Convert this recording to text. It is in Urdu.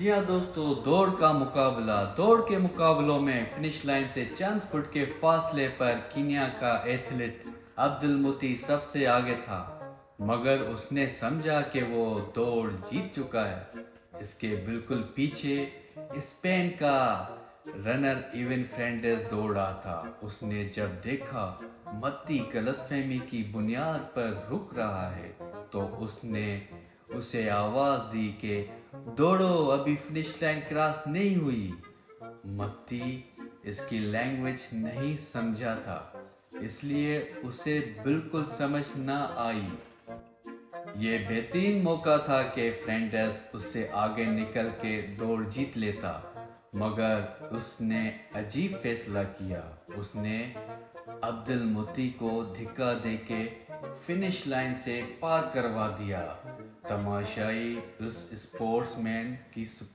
جی ہاں دوستو، دوڑ کا مقابلہ۔ دوڑ کے مقابلوں میں فنش لائن سے چند فٹ کے فاصلے پر کینیا کا ایتھلیٹ عبد المطی سب سے آگے تھا، مگر اس نے سمجھا کہ وہ دوڑ جیت چکا ہے۔ اس کے بالکل پیچھے اسپین کا رنر ایون فرینڈز دوڑ رہا تھا۔ اس نے جب دیکھا متی غلط فہمی کی بنیاد پر رک رہا ہے تو اس نے اسے آواز دی کہ دوڑو، ابھی فنش لائن کراس نہیں ہوئی۔ متی اس کی لینگویج نہیں سمجھا تھا، اس لیے اسے بالکل سمجھ نہ آئی۔ یہ بہترین موقع تھا کہ فرینڈز اس سے آگے نکل کے دوڑ جیت لیتا، مگر اس نے عجیب فیصلہ کیا۔ اس نے عبد المطی کو دھکا دے کے فنش لائن سے پار کروا دیا۔ تماشائی اس اسپورٹس مین کی